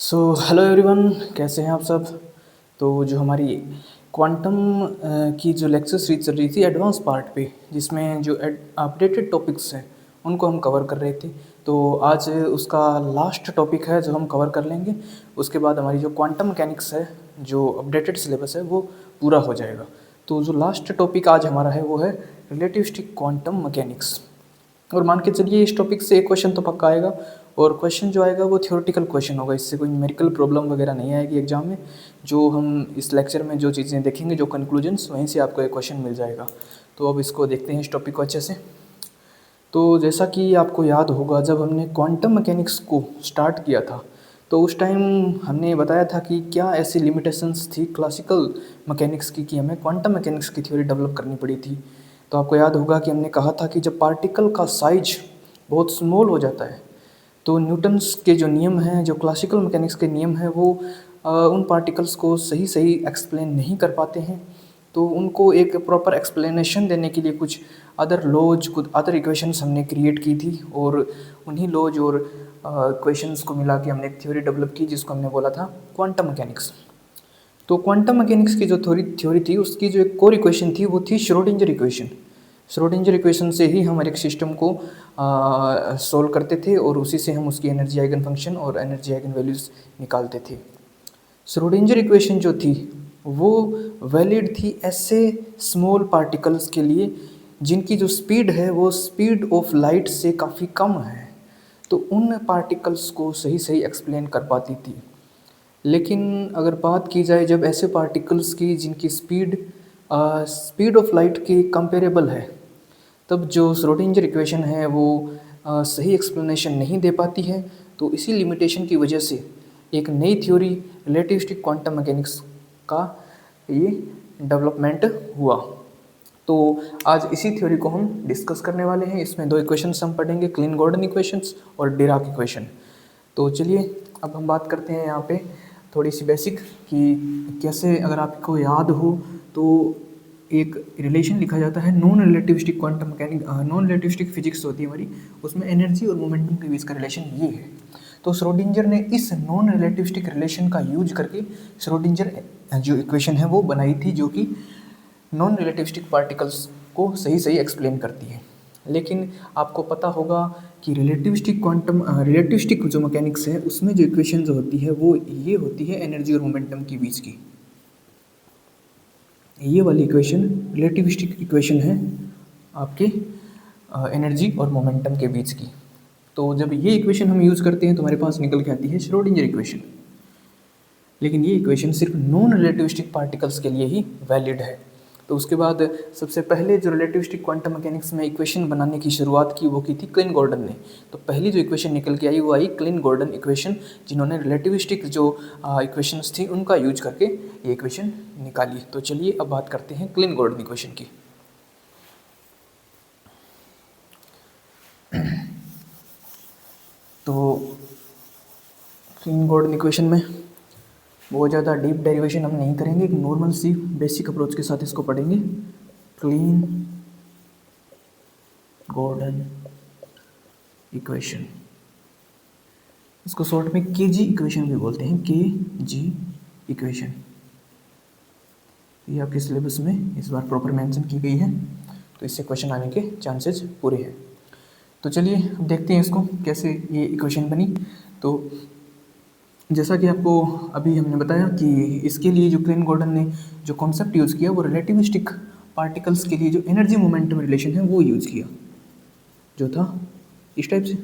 So hello everyone, कैसे हैं आप सब। तो जो हमारी क्वांटम की जो लेक्चर सीरीज चल रही थी एडवांस पार्ट पे, जिसमें जो अपडेटेड टॉपिक्स हैं उनको हम कवर कर रहे थे। तो आज उसका लास्ट टॉपिक है जो हम कवर कर लेंगे। उसके बाद हमारी जो क्वांटम मैकेनिक्स है, जो अपडेटेड सिलेबस है, वो पूरा हो जाएगा। तो जो लास्ट टॉपिक आज हमारा है वो है रिलेटिविस्टिक क्वांटम मैकेनिक्स। और मान के चलिए इस टॉपिक से एक क्वेश्चन तो पक्का आएगा, और क्वेश्चन जो आएगा वो थ्योरेटिकल क्वेश्चन होगा। इससे कोई न्यूमेरिकल प्रॉब्लम वगैरह नहीं आएगी एग्जाम में। जो हम इस लेक्चर में जो चीज़ें देखेंगे, जो कंक्लूजन्स, वहीं से आपको एक क्वेश्चन मिल जाएगा। तो अब इसको देखते हैं इस टॉपिक को अच्छे से। तो जैसा कि आपको याद होगा, जब हमने क्वांटम मैकेनिक्स को स्टार्ट किया था तो उस टाइम हमने बताया था कि क्या ऐसी लिमिटेशंस थी क्लासिकल मैकेनिक्स की कि हमें क्वांटम मैकेनिक्स की थ्योरी डेवलप करनी पड़ी थी। तो आपको याद होगा कि हमने कहा था कि जब पार्टिकल का साइज बहुत स्मॉल हो जाता है तो न्यूटन्स के जो नियम हैं, जो क्लासिकल मैकेनिक्स के नियम हैं, वो उन पार्टिकल्स को सही सही एक्सप्लेन नहीं कर पाते हैं। तो उनको एक प्रॉपर एक्सप्लेनेशन देने के लिए कुछ अदर लॉज, कुछ अदर इक्वेशंस हमने क्रिएट की थी, और उन्हीं लॉज और इक्वेशंस को मिला के हमने एक थ्योरी डेवलप की जिसको हमने बोला था क्वांटम मैकेनिक्स। तो क्वांटम मैकेनिक्स की जो थ्योरी थी, उसकी जो एक कोर इक्वेशन थी वो थी श्रोडिंजर इक्वेशन। श्रोडिंजर इक्वेशन से ही हम हर एक सिस्टम को सोल्व करते थे, और उसी से हम उसकी एनर्जी आइगन फंक्शन और एनर्जी आइगन वैल्यूज़ निकालते थे। श्रोडिंजर इक्वेशन जो थी वो वैलिड थी ऐसे स्मॉल पार्टिकल्स के लिए जिनकी जो स्पीड है वो स्पीड ऑफ लाइट से काफ़ी कम है। तो उन पार्टिकल्स को सही सही एक्सप्लेन कर पाती थी। लेकिन अगर बात की जाए जब ऐसे पार्टिकल्स की जिनकी स्पीड ऑफ लाइट के कंपेरेबल है, तब जो श्रोडिंजर इक्वेशन है वो सही एक्सप्लेनेशन नहीं दे पाती है। तो इसी लिमिटेशन की वजह से एक नई थ्योरी रिलेटिविस्टिक क्वांटम मैकेनिक्स का ये डेवलपमेंट हुआ। तो आज इसी थ्योरी को हम डिस्कस करने वाले हैं। इसमें दो इक्वेशंस हम पढ़ेंगे, क्लीन गॉर्डन इक्वेशंस और डिराक इक्वेशन। तो चलिए अब हम बात करते हैं यहाँ पे थोड़ी सी बेसिक कि कैसे, अगर आपको याद हो तो एक रिलेशन लिखा जाता है non relativistic quantum mechanic, non relativistic physics होती है हमारी, उसमें एनर्जी और मोमेंटम के बीच का रिलेशन ये है। तो श्रोडिंजर ने इस नॉन रिलेटिविस्टिक रिलेशन का यूज करके श्रोडिंजर जो इक्वेशन है वो बनाई थी, जो कि नॉन रिलेटिविस्टिक पार्टिकल्स को सही सही एक्सप्लेन करती है। लेकिन आपको पता होगा कि रिलेटिविस्टिक जो मैकेनिक्स है उसमें जो इक्वेशन जो होती है वो ये होती है एनर्जी और मोमेंटम के बीच की। ये वाली इक्वेशन रिलेटिविस्टिक इक्वेशन है आपके एनर्जी और मोमेंटम के बीच की। तो जब ये इक्वेशन हम यूज़ करते हैं तो हमारे पास निकल के आती है श्रोडिंजर इक्वेशन। लेकिन ये इक्वेशन सिर्फ नॉन रिलेटिविस्टिक पार्टिकल्स के लिए ही वैलिड है। तो उसके बाद सबसे पहले जो रिलेटिविस्टिक क्वांटम मैकेनिक्स में इक्वेशन बनाने की शुरुआत की वो की थी क्लीन गॉर्डन ने। तो पहली जो इक्वेशन निकल के आई वो आई क्लीन गॉर्डन इक्वेशन, जिन्होंने रिलेटिविस्टिक जो इक्वेशंस थी उनका यूज करके ये इक्वेशन निकाली। तो चलिए अब बात करते हैं क्लीन गॉर्डन इक्वेशन की। तो क्लीन गॉर्डन इक्वेशन में बहुत ज़्यादा डीप डेरिवेशन हम नहीं करेंगे, एक नॉर्मल सी बेसिक अप्रोच के साथ इसको पढ़ेंगे। क्लीन गॉर्डन इक्वेशन, इसको शॉर्ट में केजी इक्वेशन भी बोलते हैं, केजी इक्वेशन। ये आपके सिलेबस में इस बार प्रॉपर मेंशन की गई है, तो इससे क्वेश्चन आने के चांसेस पूरे हैं। तो चलिए अब देखते हैं इसको कैसे ये इक्वेशन बनी। तो जैसा कि आपको अभी हमने बताया कि इसके लिए जो क्लीन गॉर्डन ने जो कॉन्सेप्ट यूज़ किया वो रिलेटिविस्टिक पार्टिकल्स के लिए जो एनर्जी मोमेंटम रिलेशन है वो यूज़ किया, जो था इस टाइप से।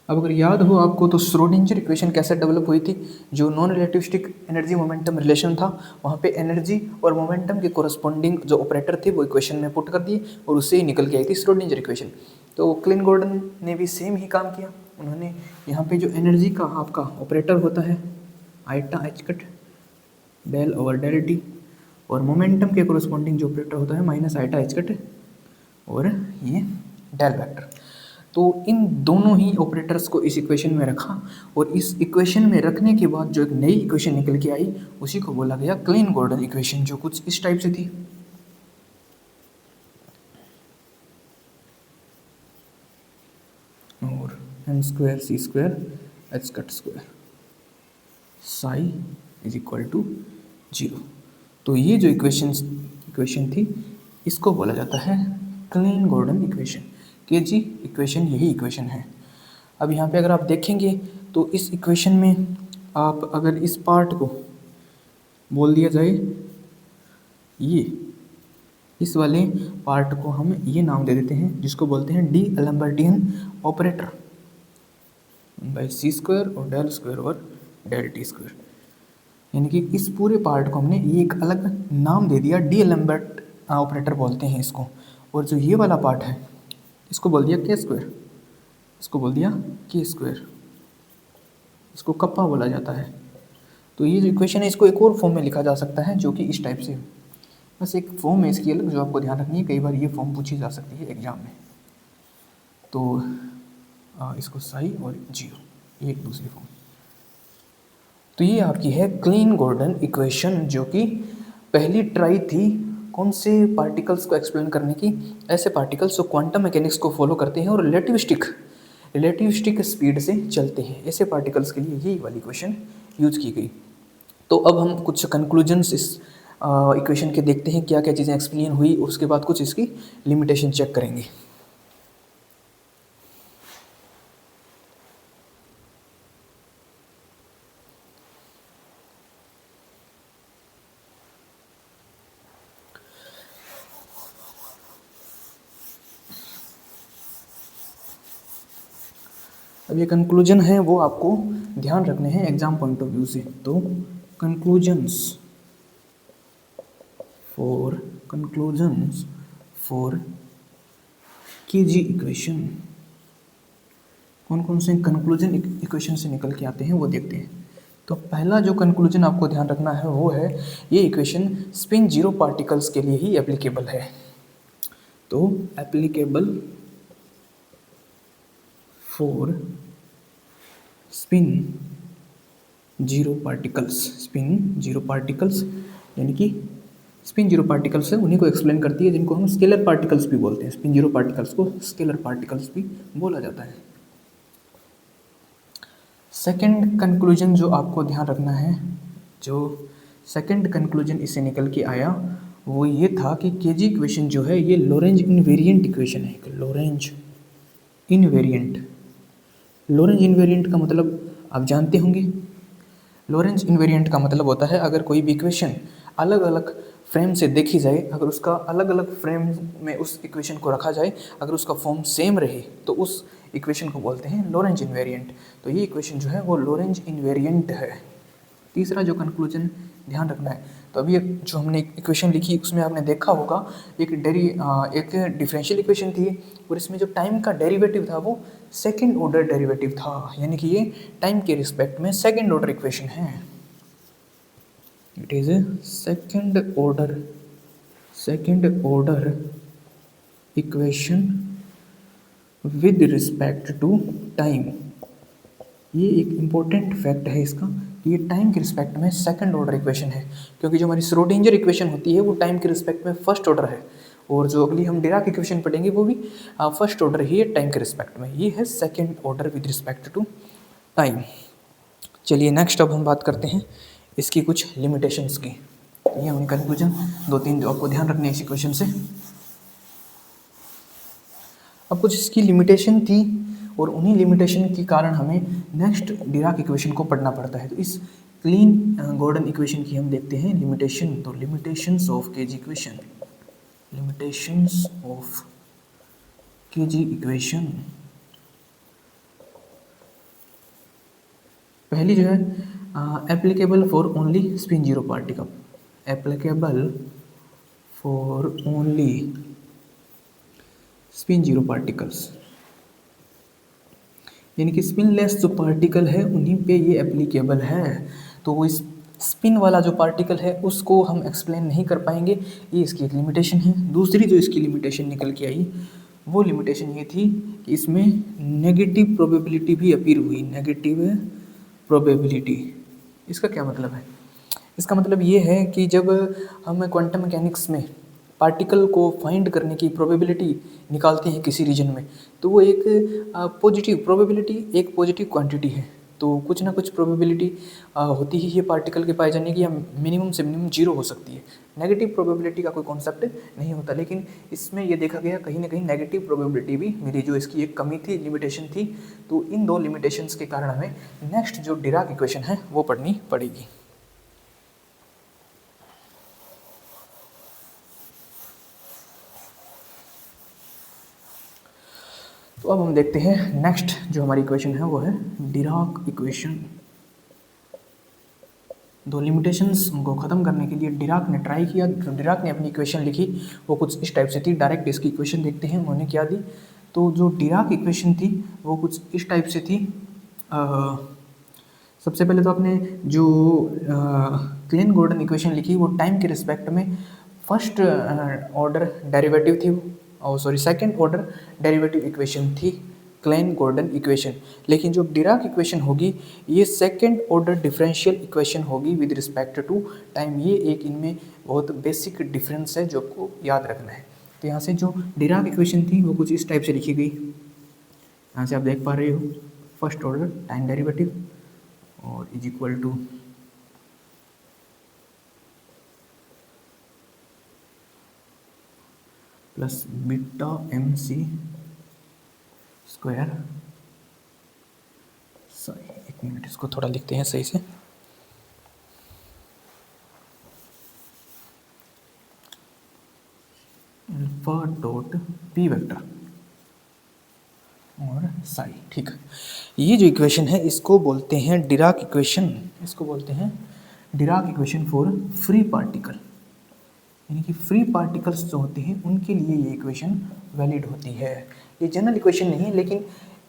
अब अगर याद हो आपको तो श्रोडिंजर इक्वेशन कैसे डेवलप हुई थी। जो non relativistic energy momentum relation था, वहाँ पे एनर्जी और मोमेंटम के कोरस्पॉन्डिंग जो ऑपरेटर थे वो इक्वेशन में पुट कर दिए, और उससे ही निकल के आई थी श्रोडिंजर इक्वेशन। तो क्लीन गॉर्डन ने भी सेम ही काम किया। उन्होंने यहाँ पे जो एनर्जी का आपका ऑपरेटर होता है iota h cut del over del t, और मोमेंटम के कोरस्पॉन्डिंग जो ऑपरेटर होता है माइनस आइटा एच कट और ये डेल वेक्टर। तो इन दोनों ही ऑपरेटर्स को इस इक्वेशन में रखा, और इस इक्वेशन में रखने के बाद जो एक नई इक्वेशन निकल के आई उसी को बोला गया क्लीन गॉर्डन इक्वेशन, जो कुछ इस टाइप से थी। और m² c² h cut square psi is equal to 0। तो ये जो इक्वेशन थी इसको बोला जाता है क्लीन गॉर्डन इक्वेशन। के जी इक्वेशन यही इक्वेशन है। अब यहाँ पे अगर आप देखेंगे तो इस इक्वेशन में आप अगर इस पार्ट को बोल दिया जाए, ये इस वाले पार्ट को हम ये नाम दे देते हैं जिसको बोलते हैं d'Alembertian operator by C square और डेल स्क्वायर और डेल टी स्क्वायर। यानी कि इस पूरे पार्ट को हमने ये एक अलग नाम दे दिया, डी एलम्बर्ट ऑपरेटर बोलते हैं इसको। और जो ये वाला पार्ट है इसको बोल दिया के स्क्वायर, इसको बोल दिया के स्क्वायर, इसको कप्पा बोला जाता है। तो ये जो इक्वेशन है इसको एक और फॉर्म में लिखा जा सकता है जो कि इस टाइप से, बस एक फॉर्म है इसकी अलग जो आपको ध्यान रखनी है, कई बार ये फॉर्म पूछी जा सकती है एग्जाम में। तो इसको साई और जीरो, ये एक दूसरी फॉर्म। तो ये आपकी है क्लीन गॉर्डन इक्वेशन जो कि पहली ट्राई थी कौन से पार्टिकल्स को एक्सप्लेन करने की, ऐसे पार्टिकल्स जो क्वांटम मैकेनिक्स को फॉलो करते हैं और रिलेटिविस्टिक स्पीड से चलते हैं, ऐसे पार्टिकल्स के लिए यही वाली इक्वेशन यूज की गई। तो अब हम कुछ कंक्लूजन्स इस इक्वेशन के देखते हैं, क्या क्या चीज़ें एक्सप्लेन हुई, उसके बाद कुछ इसकी लिमिटेशन चेक करेंगे। अब ये कंक्लूजन है वो आपको ध्यान रखने हैं एग्जाम पॉइंट ऑफ व्यू से। तो कंक्लूजन्स फॉर केजी इक्वेशन, कौन कौन से कंक्लूजन इक्वेशन से निकल के आते हैं वो देखते हैं। तो पहला जो कंक्लूजन आपको ध्यान रखना है वो है ये इक्वेशन स्पिन जीरो पार्टिकल्स के लिए ही एप्लीकेबल है। तो applicable for spin zero particles, यानी कि स्पिन जीरो पार्टिकल्स है उन्हीं को एक्सप्लेन करती है जिनको हम स्केलर पार्टिकल्स भी बोलते हैं। स्पिन जीरो पार्टिकल्स को स्केलर पार्टिकल्स भी बोला जाता है। सेकंड कंक्लूजन जो आपको ध्यान रखना है, जो सेकंड कंक्लूजन इससे निकल के आया वो ये था कि केजी इक्वेशन जो है ये लोरेंज इनवेरिएंट इक्वेशन है। लोरेंज इनवेरिएंट का मतलब आप जानते होंगे। लोरेंज इनवेरिएंट का मतलब होता है अगर कोई भी इक्वेशन अलग अलग फ्रेम से देखी जाए, अगर उसका अलग अलग फ्रेम में उस इक्वेशन को रखा जाए, अगर उसका फॉर्म सेम रहे तो उस इक्वेशन को बोलते हैं लोरेंज इनवेरिएंट। तो ये इक्वेशन जो है वो लोरेंज इनवेरिएंट है। तीसरा जो कंक्लूजन ध्यान रखना है, तो अभी जो हमने इक्वेशन लिखी उसमें आपने देखा होगा एक डिफरेंशियल इक्वेशन थी और इसमें जो टाइम का डेरिवेटिव था वो सेकंड ऑर्डर डेरिवेटिव था, यानी कि ये टाइम के रिस्पेक्ट में सेकंड ऑर्डर इक्वेशन है। It is a second order equation with respect to time. ये एक इम्पोर्टेंट फैक्ट है इसका कि ये टाइम के रिस्पेक्ट में सेकंड ऑर्डर इक्वेशन है, क्योंकि जो हमारी श्रोडिंगर इक्वेशन होती है वो टाइम के रिस्पेक्ट में फर्स्ट ऑर्डर है, और जो अगली हम डिराक इक्वेशन पढ़ेंगे वो भी फर्स्ट ऑर्डर ही है टाइम के रिस्पेक्ट में। ये है second order with respect to time. चलिए नेक्स्ट अब हम बात करते हैं इसकी कुछ लिमिटेशंस की। ये हमने कंक्लूजन 2-3 जो आपको ध्यान रखने हैं इस इक्वेशन से। अब कुछ इसकी लिमिटेशन थी और उन्हीं लिमिटेशन के कारण हमें नेक्स्ट डिराक इक्वेशन को पढ़ना पड़ता है। तो इस क्लीन गॉर्डन इक्वेशन की हम देखते हैं लिमिटेशन। तो लिमिटेशंस ऑफ केजी इक्वेशन, पहली जो है applicable for only spin zero particle, applicable for only spin zero particles, यानी कि स्पिनलेस जो पार्टिकल है उन्हीं पे ये एप्लीकेबल है। तो वो इस स्पिन वाला जो पार्टिकल है उसको हम एक्सप्लेन नहीं कर पाएंगे, ये इसकी एक लिमिटेशन है। दूसरी जो इसकी लिमिटेशन निकल के आई वो लिमिटेशन ये थी कि इसमें नेगेटिव प्रोबेबिलिटी भी अपीयर हुई। नेगेटिव प्रोबेबिलिटी, इसका क्या मतलब है? इसका मतलब ये है कि जब हम क्वांटम मैकेनिक्स में पार्टिकल को फाइंड करने की प्रोबेबिलिटी निकालते हैं किसी रीजन में, तो वो एक पॉजिटिव प्रोबेबिलिटी, एक पॉजिटिव क्वांटिटी है। तो कुछ ना कुछ प्रोबेबिलिटी होती ही है पार्टिकल के पाए जाने की, या मिनिमम से मिनिमम जीरो हो सकती है। नेगेटिव प्रोबेबिलिटी का कोई कॉन्सेप्ट नहीं होता, लेकिन इसमें ये देखा गया कहीं ना कहीं नेगेटिव प्रोबेबिलिटी भी मेरी जो इसकी एक कमी थी, लिमिटेशन थी। तो इन दो लिमिटेशंस के कारण हमें नेक्स्ट जो डिराक इक्वेशन है वो पढ़नी पड़ेगी। तो अब हम देखते हैं नेक्स्ट जो हमारी इक्वेशन है वो है डिराक इक्वेशन। दो लिमिटेशंस उनको ख़त्म करने के लिए डिराक ने ट्राई किया। जो डिराक ने अपनी इक्वेशन लिखी वो कुछ इस टाइप से थी। डायरेक्ट इसकी इक्वेशन देखते हैं उन्होंने क्या दी। तो जो डिराक इक्वेशन थी वो कुछ इस टाइप से थी। सबसे पहले तो आपने जो क्लेन गॉर्डन इक्वेशन लिखी वो टाइम के रिस्पेक्ट में फर्स्ट ऑर्डर डेरिवेटिव थी, और sorry second order derivative equation थी क्लेन गॉर्डन इक्वेशन। लेकिन जो डिराक इक्वेशन होगी ये सेकंड ऑर्डर डिफरेंशियल इक्वेशन होगी विद रिस्पेक्ट टू टाइम। ये एक इनमें बहुत बेसिक डिफरेंस है जो आपको याद रखना है। तो यहाँ से जो डिराक इक्वेशन थी वो कुछ इस टाइप से लिखी गई। यहाँ से आप देख पा रहे हो फर्स्ट ऑर्डर टाइम डेरिवेटिव और is equal to plus beta M C square. Sorry एक मिनट, इसको थोड़ा लिखते हैं सही से। अल्फा डॉट पी वेक्टर और साई। ठीक है, ये जो इक्वेशन है इसको बोलते हैं डिराक इक्वेशन। इसको बोलते हैं Dirac equation for free particle, यानी कि फ्री पार्टिकल्स जो होते हैं उनके लिए ये इक्वेशन वैलिड होती है। ये जनरल इक्वेशन नहीं है, लेकिन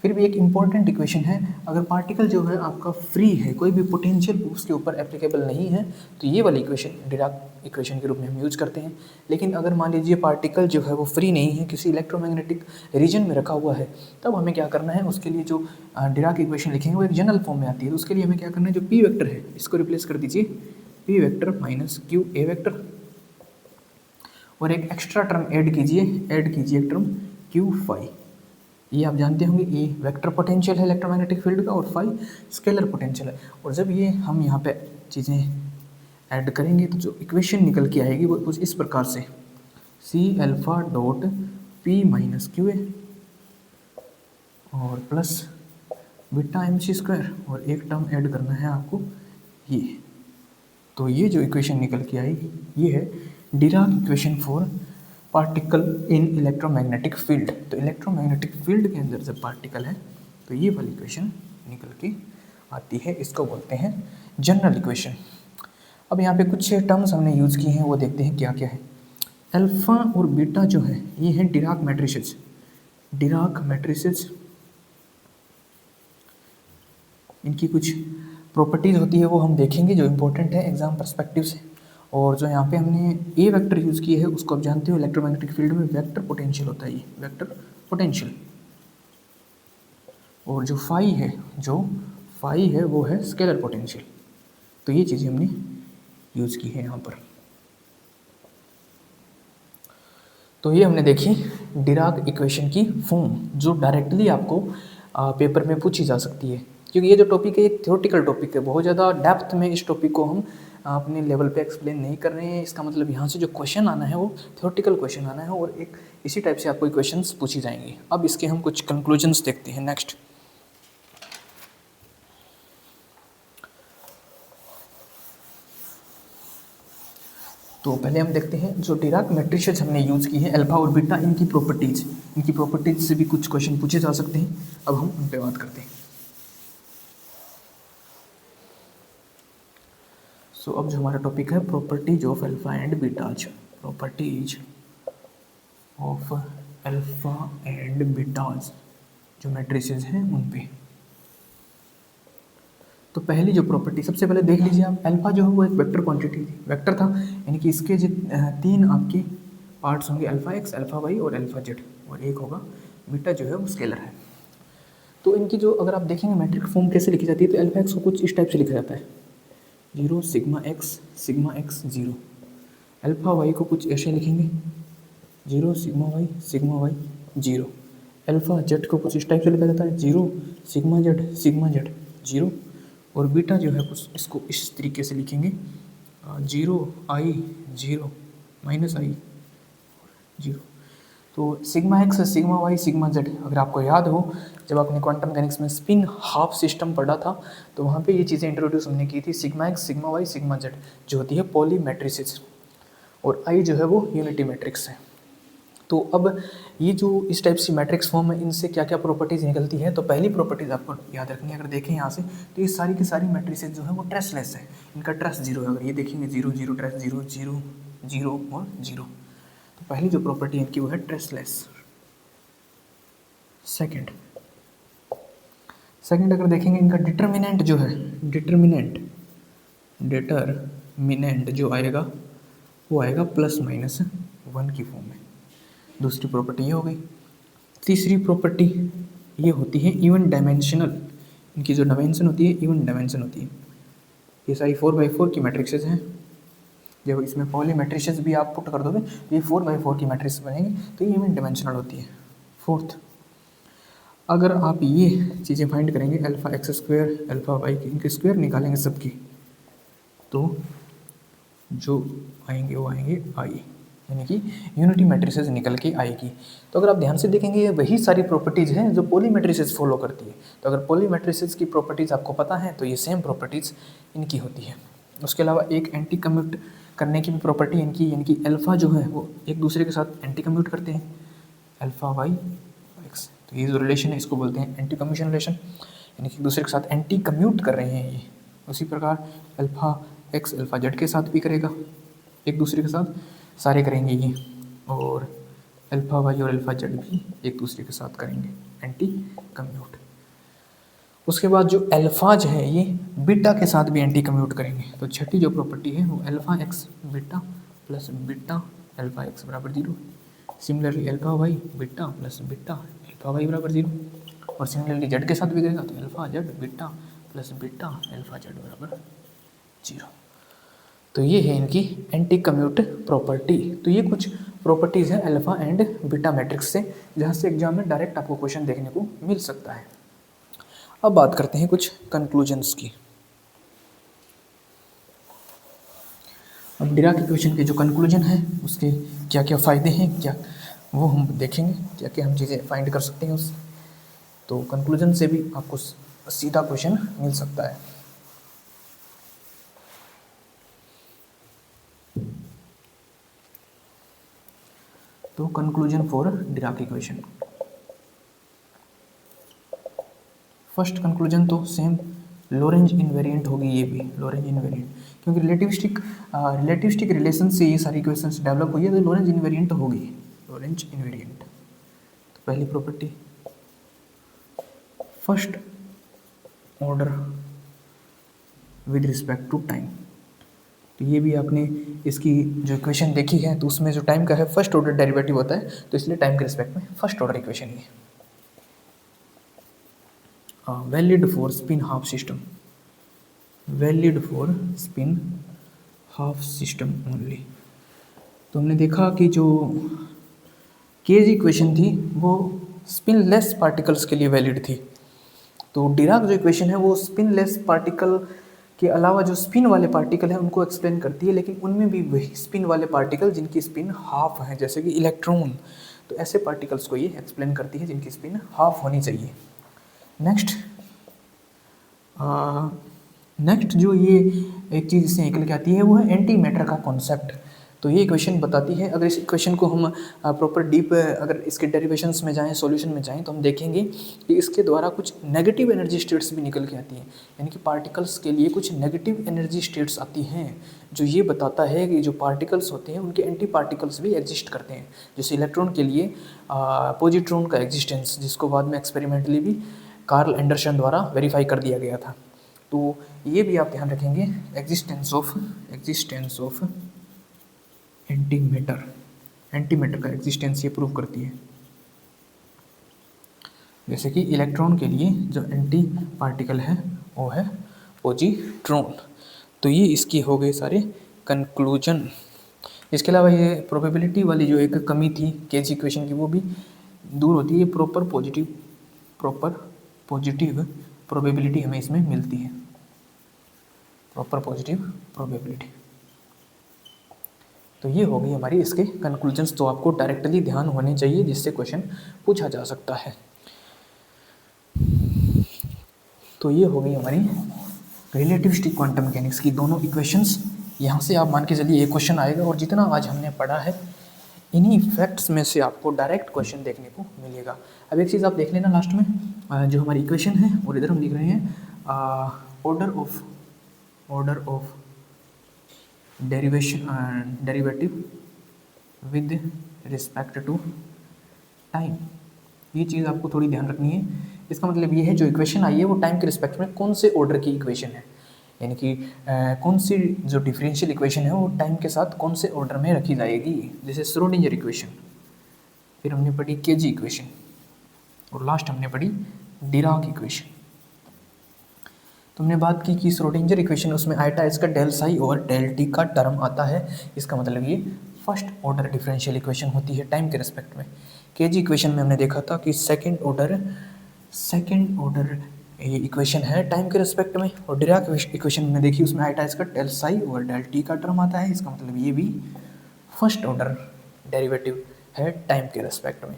फिर भी एक इम्पॉर्टेंट इक्वेशन है। अगर पार्टिकल जो है आपका फ्री है, कोई भी पोटेंशियल उसके ऊपर एप्लीकेबल नहीं है, तो ये वाली इक्वेशन डिराक इक्वेशन के रूप में हम यूज करते हैं। लेकिन अगर मान लीजिए पार्टिकल जो है वो फ्री नहीं है, किसी इलेक्ट्रोमैग्नेटिक रीजन में रखा हुआ है, तब हमें क्या करना है, उसके लिए जो डिराक इक्वेशन लिखेंगे वो एक जनरल फॉर्म में आती है। तो उसके लिए हमें क्या करना है, जो पी वेक्टर है इसको रिप्लेस कर दीजिए पी वेक्टर माइनस क्यू ए वेक्टर, और एक एक्स्ट्रा टर्म ऐड कीजिए एक टर्म क्यू फाई। ये आप जानते होंगे ये वेक्टर पोटेंशियल है इलेक्ट्रोमैग्नेटिक फील्ड का, और फाई स्केलर पोटेंशियल है। और जब ये हम यहाँ पे चीज़ें ऐड करेंगे तो जो इक्वेशन निकल के आएगी वो कुछ इस प्रकार से C alpha dot P minus Q A और plus beta M C square, और एक टर्म ऐड करना है आपको ये। तो ये जो इक्वेशन निकल के आएगी ये है Dirac equation for particle in electromagnetic field. तो इलेक्ट्रोमैग्नेटिक फील्ड के अंदर जब पार्टिकल है तो ये वाली इक्वेशन निकल के आती है। इसको बोलते हैं जनरल इक्वेशन। अब यहाँ पे कुछ टर्म्स हमने यूज़ किए हैं, वो देखते हैं क्या क्या है। अल्फ़ा और बीटा जो है ये हैं डिराक मैट्रिसेस। डिराक मैट्रिसेस इनकी कुछ प्रॉपर्टीज़ होती है वो हम देखेंगे जो इम्पोर्टेंट है एग्जाम पर्सपेक्टिव से। और जो यहाँ पे हमने ए वेक्टर यूज़ किए है उसको आप जानते हो इलेक्ट्रोमैग्नेटिक फील्ड में वेक्टर पोटेंशियल होता है, ये वेक्टर पोटेंशियल। और जो फाई है वो है स्केलर पोटेंशियल। तो ये चीज़ें हमने यूज़ की है यहाँ पर। तो ये हमने देखी डिराक इक्वेशन की फॉर्म जो डायरेक्टली आपको पेपर में पूछी जा सकती है, क्योंकि ये जो टॉपिक है एक थ्योरेटिकल टॉपिक है। बहुत ज़्यादा डेप्थ में इस टॉपिक को हम अपने लेवल पे एक्सप्लेन नहीं कर रहे हैं। इसका मतलब यहाँ से जो क्वेश्चन आना है वो थ्योरेटिकल क्वेश्चन आना है, और एक इसी टाइप से आपको क्वेश्चंस पूछी जाएंगे। अब इसके हम कुछ कंक्लूजन्स देखते हैं नेक्स्ट। तो पहले हम देखते हैं जो डिराक मैट्रिसेस हमने यूज़ की है अल्फा और बीटा, इनकी प्रॉपर्टीज़ से भी कुछ क्वेश्चन पूछे जा सकते हैं। अब हम उन पर बात करते हैं। सो अब जो हमारा टॉपिक है properties of alpha and betas. Properties of alpha and betas जो मैट्रिसेस हैं उन पे। तो पहली जो प्रॉपर्टी सबसे पहले देख लीजिए आप, अल्फा जो है वो एक वेक्टर क्वांटिटी थी, वेक्टर था, यानी कि इसके जो 3 आपके पार्ट्स होंगे अल्फा एक्स, अल्फा वाई और अल्फा जेड, और एक होगा बीटा जो है वो स्केलर है। तो इनकी जो अगर आप देखेंगे मैट्रिक फॉर्म कैसे लिखी जाती है, तो अल्फा एक्स को कुछ इस टाइप से लिखा जाता है 0 सिग्मा एक्स 0। अल्फा वाई को कुछ ऐसे लिखेंगे 0 सिग्मा वाई 0। अल्फा जेड को कुछ इस टाइप से लिखा जाता है 0 सिग्मा जेड 0, और बीटा जो है इसको इस तरीके से लिखेंगे 0 I 0 माइनस आई 0। तो sigma x sigma y sigma z, अगर आपको याद हो जब आपने क्वांटम मैकेनिक्स में स्पिन हाफ सिस्टम पढ़ा था तो वहाँ पे ये चीज़ें इंट्रोड्यूस हमने की थी। Sigma x sigma y sigma z जो होती है पॉली मैट्रिसेस, और आई जो है वो यूनिटी मैट्रिक्स है। तो अब ये जो इस टाइप से मैट्रिक्स फॉर्म है, इनसे क्या क्या प्रॉपर्टीज़ निकलती है। तो पहली प्रॉपर्टीज़ आपको याद रखनी है, अगर देखें यहाँ से तो ये सारी की सारी मैट्रिसेस जो है वो ट्रेसलेस है, इनका ट्रेस जीरो है। अगर ये देखेंगे 0 0 ट्रेस 0 0 0 और 0, तो पहली जो प्रॉपर्टी है इनकी वो है ट्रेसलेस। सेकंड अगर देखेंगे इनका डिटर्मिनेंट जो है, डिटर्मिनेंट जो आएगा वो आएगा ±1 की फॉर्म में। दूसरी प्रॉपर्टी ये हो गई। तीसरी प्रॉपर्टी ये होती है इवन डायमेंशनल, इनकी जो डायमेंशन होती है इवन डायमेंशन होती है। ये सारी 4x4 की मैट्रिक्सेस हैं, जब इसमें पॉली मैट्रिसेस भी आप पुट कर दोगे तो ये 4x4 की मैट्रिक्स बनेंगी, तो ये इवन डायमेंशनल होती है। फोर्थ, अगर आप ये चीज़ें फाइंड करेंगे alpha x square alpha y की, इनके स्क्वायर निकालेंगे सबकी, तो जो आएंगे वो आएंगे आई, यानी कि यूनिटी मैट्रिसेस निकल के आएगी। तो अगर आप ध्यान से देखेंगे ये वही सारी प्रॉपर्टीज़ हैं जो पॉली मैट्रिसेस फॉलो करती है। तो अगर पॉली मैट्रिसेस की प्रॉपर्टीज़ आपको पता है तो ये सेम प्रॉपर्टीज़ इनकी होती है। उसके अलावा एक एंटी कम्यूट करने की भी प्रॉपर्टी इनकी, यानी कि अल्फ़ा जो है वो एक दूसरे के साथ एंटी कम्यूट करते हैं, अल्फ़ा वाई एक्स। तो ये जो रिलेशन है इसको बोलते हैं एंटी कम्यूशन रिलेशन, यानी कि एक दूसरे के साथ एंटी कम्यूट कर रहे हैं ये। उसी प्रकार अल्फ़ा एक्स अल्फ़ा जेड के साथ भी करेगा, एक दूसरे के साथ सारे करेंगे ये, और अल्फ़ा वाई और अल्फ़ा जेड भी एक दूसरे के साथ करेंगे एंटी कम्यूट। उसके बाद जो अल्फ़ाज है ये बीटा के साथ भी एंटी कम्यूट करेंगे। तो छठी जो प्रॉपर्टी है वो alpha x beta plus beta alpha x बराबर 0। Similarly alpha y beta plus beta alpha y बराबर 0, और सिमिलरली जेड के साथ भी करेगा तो alpha Z beta plus beta alpha Z बराबर 0। तो ये है इनकी एंटी कम्यूट प्रॉपर्टी। तो ये कुछ प्रॉपर्टीज़ हैं अल्फ़ा एंड बीटा मैट्रिक्स से, जहाँ से एग्जाम में डायरेक्ट आपको क्वेश्चन देखने को मिल सकता है। अब बात करते हैं कुछ कंक्लूजन्स की। अब डिराक इक्वेशन के जो कंक्लूजन है उसके क्या क्या फ़ायदे हैं, क्या वो हम देखेंगे, क्या क्या हम चीज़ें फाइंड कर सकते हैं उससे। तो कंक्लूजन से भी आपको सीधा क्वेश्चन मिल सकता है। तो conclusion for Dirac equation, first conclusion तो सेम लोरेंज इनवेरिएंट होगी, ये भी लोरेंज इनवेरिएंट, क्योंकि रिलेटिविस्टिक रिलेशन से ये सारी इक्वेशंस डेवलप हुई है, तो लोरेंज इनवेरिएंट होगी, लोरेंज इनवेरिएंट। तो पहली property first order with respect to time. तो ये भी आपने इसकी जो इक्वेशन देखी है तो उसमें जो टाइम का है फर्स्ट ऑर्डर डेरिवेटिव होता है, तो इसलिए टाइम के रिस्पेक्ट में फर्स्ट ऑर्डर इक्वेशन ही है। Valid for spin half system, valid for spin half system only. तो हमने देखा कि जो केज इक्वेशन थी वो स्पिन लेस पार्टिकल्स के लिए वैलिड थी। तो डिराक जो इक्वेशन है वो स्पिन लेस पार्टिकल के अलावा जो स्पिन वाले पार्टिकल हैं उनको एक्सप्लेन करती है, लेकिन उनमें भी वही स्पिन वाले पार्टिकल जिनकी स्पिन हाफ है, जैसे कि इलेक्ट्रॉन, तो ऐसे पार्टिकल्स को ये एक्सप्लेन करती है जिनकी स्पिन हाफ होनी चाहिए। नेक्स्ट जो ये एक चीज़ इससे निकल के आती है वो है एंटी मैटर का कॉन्सेप्ट। तो ये इक्वेशन बताती है, अगर इस इक्वेशन को हम प्रॉपर डीप अगर इसके डेरिवेशंस में जाएं, सॉल्यूशन में जाएं, तो हम देखेंगे कि इसके द्वारा कुछ नेगेटिव एनर्जी स्टेट्स भी निकल के आती हैं, यानी कि पार्टिकल्स के लिए कुछ नेगेटिव एनर्जी स्टेट्स आती हैं, जो ये बताता है कि जो पार्टिकल्स होते हैं उनके एंटी पार्टिकल्स भी एग्जिस्ट करते हैं। जैसे इलेक्ट्रॉन के लिए पॉजिट्रॉन का एग्जिस्टेंस, जिसको बाद में एक्सपेरिमेंटली भी कार्ल एंडरसन द्वारा वेरीफाई कर दिया गया था। तो ये भी आप ध्यान रखेंगे, एग्जिस्टेंस ऑफ एंटी मैटर का एग्जिस्टेंस ये प्रूव करती है। जैसे कि इलेक्ट्रॉन के लिए जो एंटी पार्टिकल है वो है पॉजिट्रॉन। तो ये इसकी हो गए सारे कंक्लूजन। इसके अलावा ये प्रोबेबिलिटी वाली जो एक कमी थी केज इक्वेशन की वो भी दूर होती है। प्रॉपर पॉजिटिव प्रोबेबिलिटी हमें इसमें मिलती है, प्रॉपर पॉजिटिव प्रोबेबिलिटी। तो ये हो गई हमारी इसके कंक्लूजन्स, तो आपको डायरेक्टली ध्यान होने चाहिए जिससे क्वेश्चन पूछा जा सकता है। तो ये हो गई हमारी रिलेटिविस्टिक क्वांटम मैकेनिक्स की दोनों इक्वेशंस। यहाँ से आप मान के चलिए एक क्वेश्चन आएगा, और जितना आज हमने पढ़ा है इन्हीं फैक्ट्स में से आपको डायरेक्ट क्वेश्चन देखने को मिलेगा। अब एक चीज़ आप देख लेना लास्ट में, जो हमारी इक्वेशन है और इधर हम लिख रहे हैं order of derivative with respect to time. ये चीज़ आपको थोड़ी ध्यान रखनी है। इसका मतलब ये है जो इक्वेशन आई है वो टाइम के रिस्पेक्ट में कौन से ऑर्डर की इक्वेशन है, यानी कि कौन सी जो डिफरेंशियल इक्वेशन है वो टाइम के साथ कौन से ऑर्डर में रखी जाएगी। जैसे श्रोडिंगर इक्वेशन, फिर हमने पढ़ी केजी इक्वेशन, और लास्ट हमने पढ़ी डिराक इक्वेशन। तो हमने बात की कि श्रोडिंगर इक्वेशन, उसमें आइटा इसका डेल साई और डेल टी का टर्म आता है। इसका मतलब ये फर्स्ट ऑर्डर डिफरेंशियल इक्वेशन होती है टाइम के रिस्पेक्ट में। केजी इक्वेशन में हमने देखा था कि सेकंड ऑर्डर ये इक्वेशन है टाइम के रिस्पेक्ट में। और डिराक इक्वेशन में देखिए उसमें आइटा इसका डेल साई और डेल टी का टर्म आता है। इसका मतलब ये भी फर्स्ट ऑर्डर डेरिवेटिव है टाइम के रिस्पेक्ट में।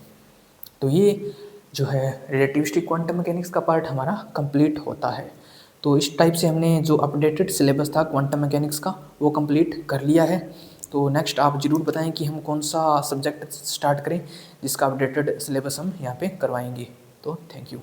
तो ये जो है रिलेटिविस्टिक क्वांटम मैकेनिक्स का पार्ट हमारा कंप्लीट होता है। तो इस टाइप से हमने जो अपडेटेड सिलेबस था क्वांटम मैकेनिक्स का वो कंप्लीट कर लिया है। तो नेक्स्ट आप ज़रूर बताएं कि हम कौन सा सब्जेक्ट स्टार्ट करें जिसका अपडेटेड सिलेबस हम यहाँ पे करवाएंगे। तो थैंक यू।